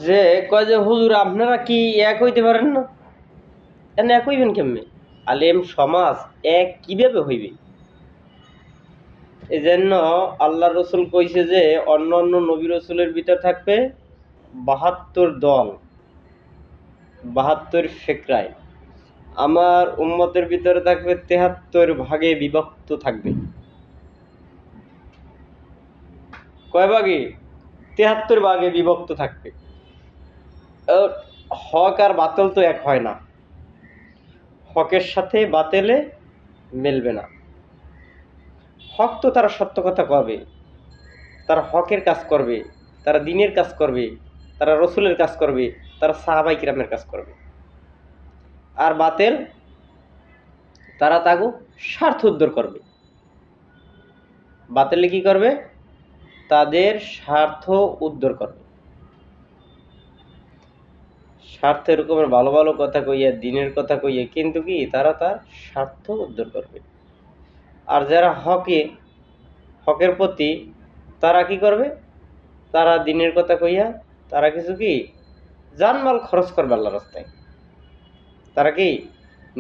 যে কয় যে হুজুর আপনারা কি এক হইতে পারেন না? এনে এক হইবেন কেমনে? আলেম সমাজ এক কিভাবে হইবে? এই জন্য আল্লাহ রসুল কইছে যে অন্য অন্য নবী রসুলের ভিতর থাকবে ৭২ দল, ৭২ ফেকরায়। আমার উম্মতের ভিতরে থাকবে ৭৩ ভাগে বিভক্ত থাকবে। কয় ভাগে? ৭৩ ভাগে বিভক্ত থাকবে। হক আর বাতিল তো এক হয় না, হকের সাথে বাতিলে মিলবে না। হক তো তারা সত্য কথা কবে, তারা হকের কাজ করবে, তারা দ্বীনের কাজ করবে, তারা রসুলের কাজ করবে, তারা সাহাবাই কিরামের কাজ করবে। আর বাতিল তারা তাগো স্বার্থ উদ্ধার করবে। বাতিলে কি করবে? তাদের স্বার্থ উদ্ধার করবে। স্বার্থ এরকমের ভালো ভালো কথা কইয়া, দ্বীনের কথা কইয়া, কিন্তু কি তারা তার স্বার্থ উদ্ধার করবে। আর যারা হকের প্রতি, তারা কি করবে? তারা দ্বীনের কথা কইয়া তারা কিছু কি জানমাল খরচ করবে আল্লাহর রাস্তায়। তারা কি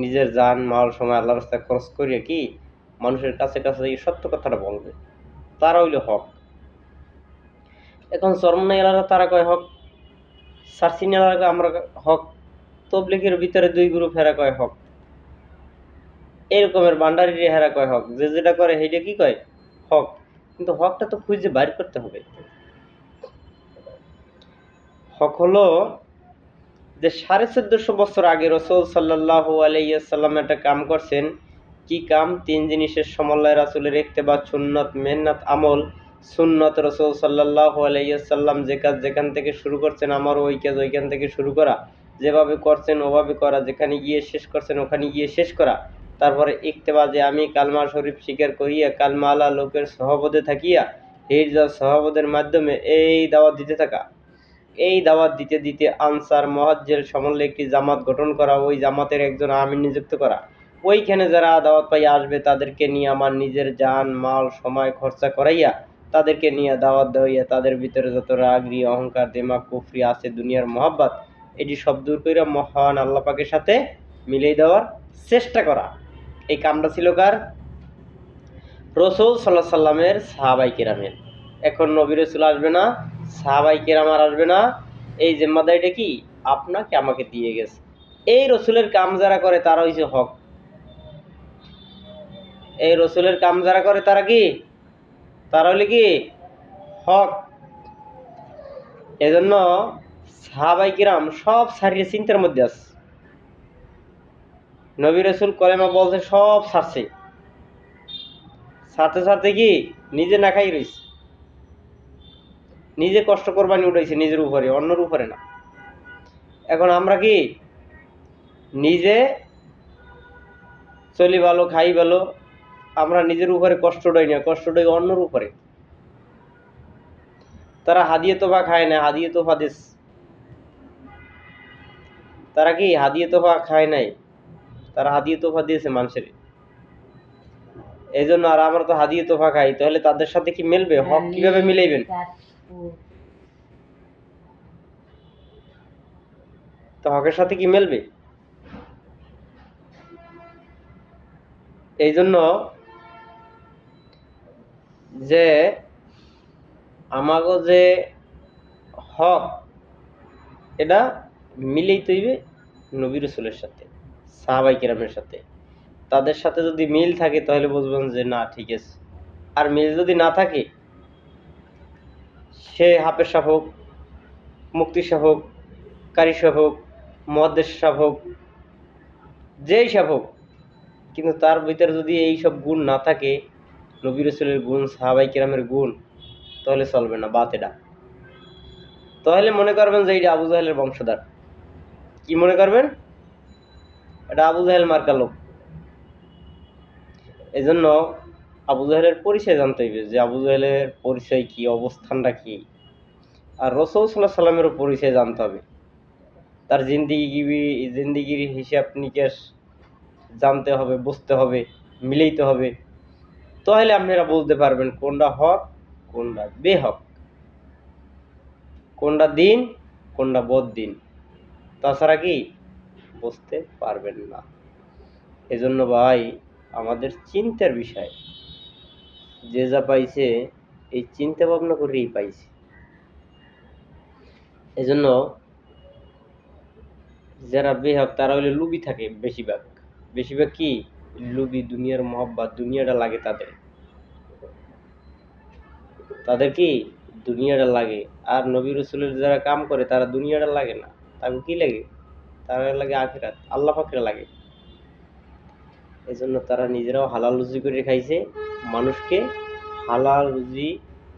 নিজের জান মাল সময় আল্লাহর রাস্তায় খরচ করিয়া কি মানুষের কাছে কাছে এই সত্য কথাটা বলবে। তারা হইল হক। এখন চরমনাই এলাকা তারা কয় হক, সার্সিন এলাকা আমরা হক, তবলিগের ভিতরে ২ গ্রুপ হেরা কয় হক, এরকমের ভান্ডারি হেরা কয় হক। যে যেটা করে সেইটা কি কয় হক। কিন্তু হকটা তো খুঁজে বাইর করতে হবে। হক হলো যে ১৪৫০ বছর আগে রসুল সাল্লাল্লাহু আলাইহি ওয়াসাল্লাম একটা কাম করছেন। কি কাম? ৩ জিনিসের সমন্বয়: রাসূলের ইত্তেবা, সুন্নত, মেহনত, আমল। সুন্নত, রসুল সাল্লাল্লাহু আলাইহি ওয়াসাল্লাম যে কাজ যেখান থেকে শুরু করছেন আমারও ওই কাজ ওইখান থেকে শুরু করা, যেভাবে করছেন ওভাবে করা, যেখানে গিয়ে শেষ করছেন ওখানে গিয়ে শেষ করা। তারপরে ইত্তেবা, যে আমি কালমা শরীফ স্বীকার করিয়া কালমা আলা লোকের সহবতে থাকিয়া হিজরত সহবতের মাধ্যমে এই দাওয়াত দিতে থাকা। এই দাওয়াত দিতে দিতে আনসার মুহাজ্জির সমন্বয়ে একটি জামাত গঠন করা, ওই জামাতের একজন আমির নিযুক্ত করা। ওইখানে যারা দাওয়াত পাই আসবে তাদেরকে নিয়ে আমার নিজের জান মাল সময় খরচা করাইয়া তাদেরকে নিয়ে দাওয়াত দেওয়াইয়া তাদের ভিতরে যত রাগরি অহংকার দেমাগ কুফরি আছে দুনিয়ার মহাব্বত, এটি সব দূর করে মহান আল্লাহ পাকের সাথে মিলিয়ে দেওয়ার চেষ্টা করা। এই কামটা ছিল কার? রসুল সাল্লাল্লাহু সাল্লামের সাহাবাই কেরামের। এখন নবী রসুল আসবে না, সাহাবাই কেরাম আর আসবে না। এই জিম্মাদারিটা কি আপনাকে আমাকে দিয়ে গেছে। এই রসুলের কাম যারা করে তারা হইছে হক। এই রসুলের কাম যারা করে তারা কি? তারা হইলে কি হক। এজন্য সাহাবাই কিরাম সব সারিয়ে চিন্তার মধ্যে আছে। নবী রসুল কলেমা বলছে সব ছাড়ছে, ছাড়তে ছাড়তে কি নিজে না খাই রয়েছে, নিজে কষ্ট কোরবানি উঠাইছে নিজের উপরে, অন্যের উপরে না। এখন আমরা কি নিজে চলি ভালো খাই ভালো, আমরা নিজের উপরে কষ্ট উঠাই না, কষ্ট উঠাই অন্যের উপরে। তারা হাদিয়ে তোফা খায় না, হাদিয়ে তোফা দিস। তারা কি হাদিয়ে তোফা খায় নাই, তারা হাদিয়ে তোফা দিয়েছে মানুষের। এই জন্য আর আমরা তো হাদিয়ে তোফা খাই, তাহলে তাদের সাথে কি মিলবে? হক কিভাবে মিলাইবেন? তো হকের সাথে কি মিলবে? এই জন্য যে আমাগো যে হক, এটা মিলেই তৈবে নবী রাসূলের সাথে, সাহাবাই কেরামের সাথে। তাদের সাথে যদি মিল থাকে তাহলে বুঝবেন যে না ঠিক আছে। আর মিল যদি না থাকে, সে হাফেজ সাহেব হোক, মুফতি সাহেব হোক, কারি সাহেব হোক, মুহাদ্দিস সাহেব হোক, যেই সাহেব হোক, কিন্তু তার ভিতরে যদি এই সব গুণ না থাকে, নবী রাসূলের গুণ, সাহাবাই কেরামের গুণ, তাহলে চলবে না, বাত এটা। তাহলে মনে করবেন যে এইটা আবু জাহেলের বংশধর। কি মনে করবেন? এটা আবু জাহেল মার্কা লোক। এই জন্য আবু জাহেলের পরিচয় জানতে হইবে, যে আবু জাহেলের পরিচয় কি, অবস্থানটা কি। আর রসুল সাল্লাল্লাহু আলাইহি সাল্লামেরও পরিচয় জানতে হবে, তার জিন্দিগির হিসাব নিকাশ জানতে হবে, বুঝতে হবে, মিলাইতে হবে। তাহলে আপনারা বুঝতে পারবেন কোনটা হক, কোনটা বেহক, কোনটা দিন, কোনটা বদ দিন, তাছাড়া কি বুঝতে পারবেন না। এজন্য ভাই আমাদের চিন্তার বিষয়, যে যা পাইছে এই চিন্তা ভাবনা করেই পাইছে। এজন্য যারা বেহাত তারা হইলে লুবি থাকে বেশিরভাগ। বেশিরভাগ কি লুবি, দুনিয়ার মহব্বত, দুনিয়াটা লাগে তাদের। তাদের কি দুনিয়াটা লাগে। আর নবী রাসূলের যারা কাম করে তারা দুনিয়াটা লাগে না, তাকে কি লাগে, তারা লাগে আখিরাত, আল্লাহ পাকের লাগে। এজন্য তারা নিজেরাও হালাল রুজি করে খাইছে, মানুষকে হালাল রুজি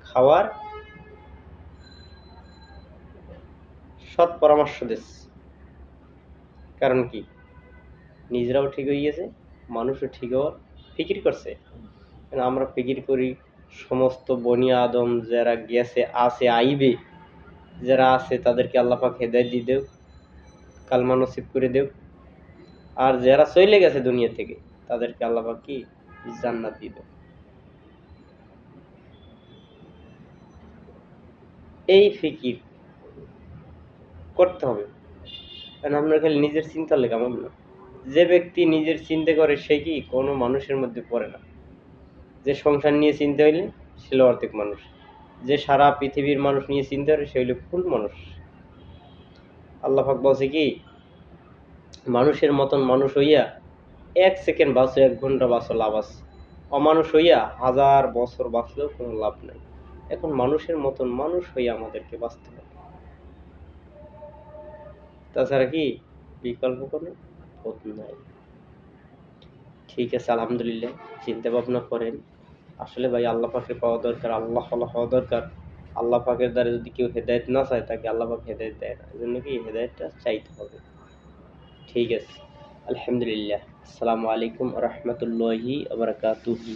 খাওয়ার সৎ পরামর্শ দিচ্ছে। কারণ কি নিজেরাও ঠিক হয়ে গেছে, মানুষও ঠিক হওয়ার ফিকির করছে। কারণ আমরা ফিকির করি সমস্ত বনি আদম যারা গেছে, আছে, আইবে, যারা আছে তাদেরকে আল্লাহ পাক হেদায়েত দিয়ে দেও, কালমা নসিব করে দেও। আর যারা চলে গেছে দুনিয়া থেকে তাদেরকে আল্লাহ পাক কি জান্নাত দিয়ে দেও। এই ফিকির করতে হবে। কারণ আমরা খালি নিজের চিন্তা লেগে আমার না। যে ব্যক্তি নিজের চিন্তা করে সে কি কোনো মানুষের মধ্যে পড়ে না। যে সংসার নিয়ে চিন্তা হইলে সে হলো অর্ধেক মানুষ, যে সারা পৃথিবীর মানুষ নিয়ে চিন্তা করে সে হইলে ফুল মানুষ। আল্লাহ পাক বলছে কি মানুষের মতন মানুষ হইয়া 1 সেকেন্ড বাঁচো, 1 ঘন্টা বাঁচো, লাভ আছে। অমানুষ হইয়া 1000 বছর বাঁচলেও কোনো লাভ নাই। এখন মানুষের মতন মানুষ হইয়া আমাদেরকে বাঁচতে হবে, তাছাড়া কি বিকল্প কোনো পথ নাই। ঠিক আছে, আলহামদুলিল্লাহ, চিন্তা ভাবনা করেন। আসলে ভাই আল্লাহ পাকের পাওয়া দরকার, আল্লাহ হওয়া দরকার। আল্লাহ পাকের দ্বারা যদি কেউ হেদায়েত না চায় তাকে আল্লাহ পাক হেদায়েত দেয় না। এজন্য কি হেদায়েতটা চাইতে হবে। ঠিক আছে, আলহামদুলিল্লাহ। আসসালামু আলাইকুম ওয়া রাহমাতুল্লাহি ওয়া বারাকাতুহু।